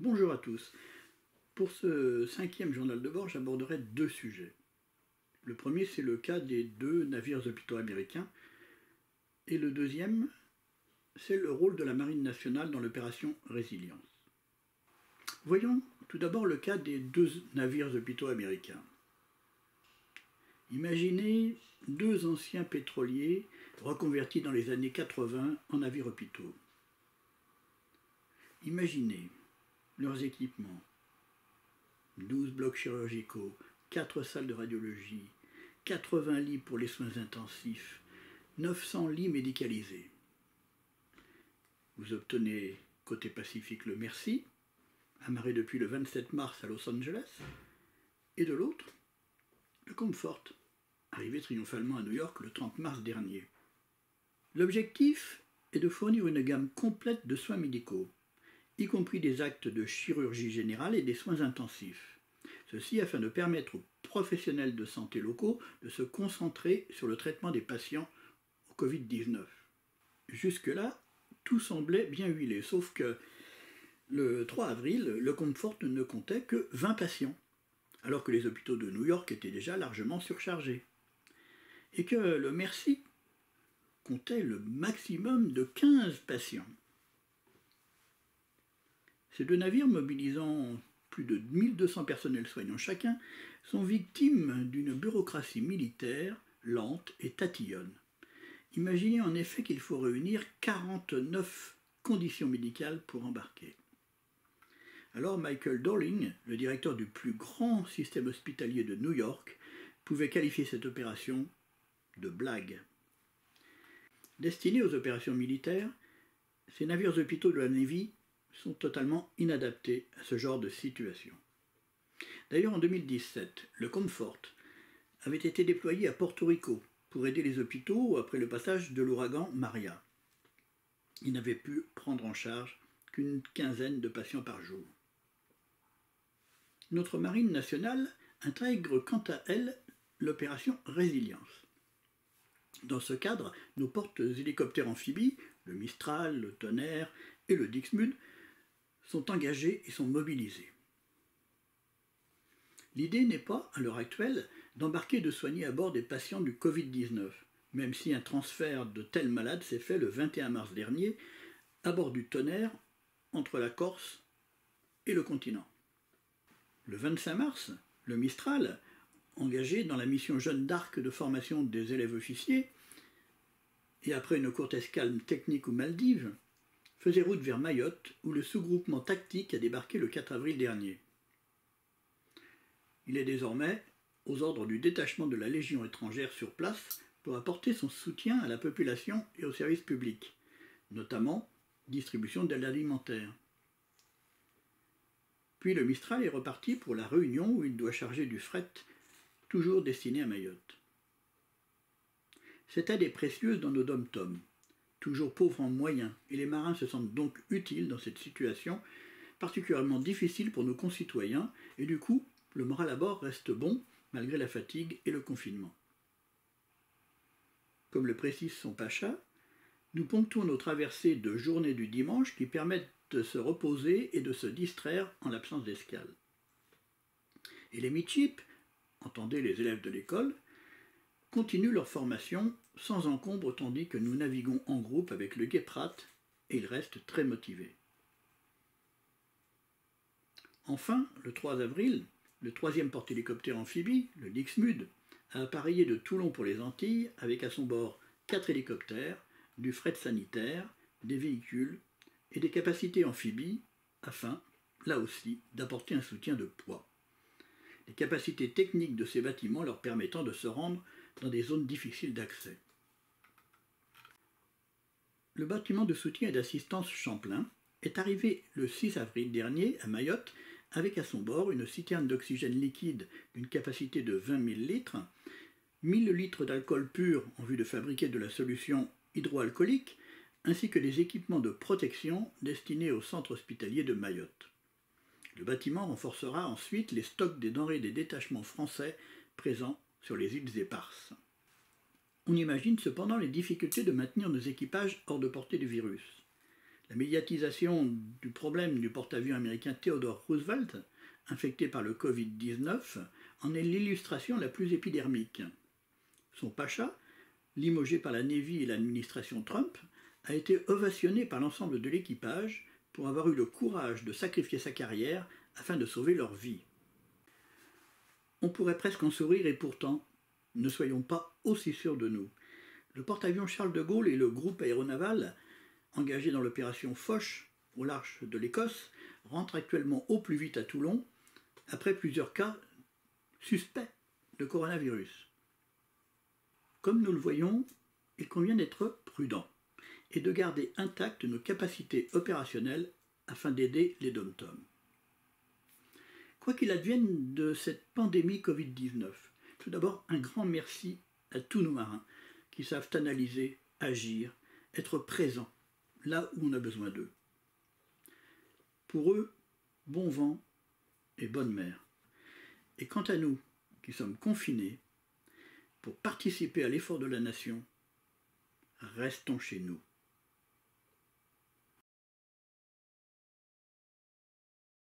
Bonjour à tous. Pour ce 5e journal de bord, j'aborderai deux sujets. Le premier, c'est le cas des deux navires hôpitaux américains. Et le deuxième, c'est le rôle de la Marine nationale dans l'opération Résilience. Voyons tout d'abord le cas des deux navires hôpitaux américains. Imaginez deux anciens pétroliers reconvertis dans les années 80 en navires hôpitaux. Imaginez leurs équipements: 12 blocs chirurgicaux, 4 salles de radiologie, 80 lits pour les soins intensifs, 900 lits médicalisés. Vous obtenez côté Pacifique le Mercy, amarré depuis le 27 mars à Los Angeles, et de l'autre, le Comfort, arrivé triomphalement à New York le 30 mars dernier. L'objectif est de fournir une gamme complète de soins médicaux, y compris des actes de chirurgie générale et des soins intensifs. Ceci afin de permettre aux professionnels de santé locaux de se concentrer sur le traitement des patients au Covid-19. Jusque-là, tout semblait bien huilé, sauf que le 3 avril, le Comfort ne comptait que 20 patients, alors que les hôpitaux de New York étaient déjà largement surchargés. Et que le Mercy comptait le maximum de 15 patients. Ces deux navires, mobilisant plus de 1200 personnels soignants chacun, sont victimes d'une bureaucratie militaire lente et tatillonne. Imaginez en effet qu'il faut réunir 49 conditions médicales pour embarquer. Alors Michael Dorling, le directeur du plus grand système hospitalier de New York, pouvait qualifier cette opération de blague. Destinés aux opérations militaires, ces navires hôpitaux de la Navy sont totalement inadaptés à ce genre de situation. D'ailleurs, en 2017, le Comfort avait été déployé à Porto Rico pour aider les hôpitaux après le passage de l'ouragan Maria. Il n'avait pu prendre en charge qu'une quinzaine de patients par jour. Notre marine nationale intègre quant à elle l'opération Résilience. Dans ce cadre, nos porte-hélicoptères amphibies, le Mistral, le Tonnerre et le Dixmude, sont engagés et sont mobilisés. L'idée n'est pas, à l'heure actuelle, d'embarquer et de soigner à bord des patients du Covid-19, même si un transfert de tels malades s'est fait le 21 mars dernier à bord du Tonnerre entre la Corse et le continent. Le 25 mars, le Mistral, engagé dans la mission Jeanne d'Arc de formation des élèves officiers, et après une courte escale technique aux Maldives, faisait route vers Mayotte, où le sous-groupement tactique a débarqué le 4 avril dernier. Il est désormais aux ordres du détachement de la Légion étrangère sur place pour apporter son soutien à la population et aux services publics, notamment distribution d'aide alimentaire. Puis le Mistral est reparti pour la Réunion où il doit charger du fret, toujours destiné à Mayotte. Cette aide est précieuse dans nos dom-toms, toujours pauvres en moyens, et les marins se sentent donc utiles dans cette situation particulièrement difficile pour nos concitoyens, et du coup, le moral à bord reste bon malgré la fatigue et le confinement. Comme le précise son pacha, nous ponctuons nos traversées de journées du dimanche qui permettent de se reposer et de se distraire en l'absence d'escale. Et les midship, entendez les élèves de l'école, continuent leur formation sans encombre tandis que nous naviguons en groupe avec le Gué Pratt et ils restent très motivés. Enfin, le 3 avril, le 3e porte-hélicoptère amphibie, le Dixmude, a appareillé de Toulon pour les Antilles avec à son bord 4 hélicoptères, du fret sanitaire, des véhicules et des capacités amphibies afin, là aussi, d'apporter un soutien de poids. Les capacités techniques de ces bâtiments leur permettant de se rendre dans des zones difficiles d'accès. Le bâtiment de soutien et d'assistance Champlain est arrivé le 6 avril dernier à Mayotte avec à son bord une citerne d'oxygène liquide d'une capacité de 20 000 litres, 1000 litres d'alcool pur en vue de fabriquer de la solution hydroalcoolique, ainsi que des équipements de protection destinés au centre hospitalier de Mayotte. Le bâtiment renforcera ensuite les stocks des denrées des détachements français présents sur les îles éparses. On imagine cependant les difficultés de maintenir nos équipages hors de portée du virus. La médiatisation du problème du porte-avions américain Theodore Roosevelt, infecté par le Covid-19, en est l'illustration la plus épidermique. Son pacha, limogé par la Navy et l'administration Trump, a été ovationné par l'ensemble de l'équipage pour avoir eu le courage de sacrifier sa carrière afin de sauver leur vie. On pourrait presque en sourire et pourtant, ne soyons pas aussi sûrs de nous. Le porte-avions Charles de Gaulle et le groupe aéronaval, engagés dans l'opération Foch au large de l'Écosse, rentrent actuellement au plus vite à Toulon, après plusieurs cas suspects de coronavirus. Comme nous le voyons, il convient d'être prudent et de garder intactes nos capacités opérationnelles afin d'aider les DOM-TOM. Quoi qu'il advienne de cette pandémie Covid-19, tout d'abord un grand merci à tous nos marins qui savent analyser, agir, être présents là où on a besoin d'eux. Pour eux, bon vent et bonne mer. Et quant à nous, qui sommes confinés, pour participer à l'effort de la nation, restons chez nous.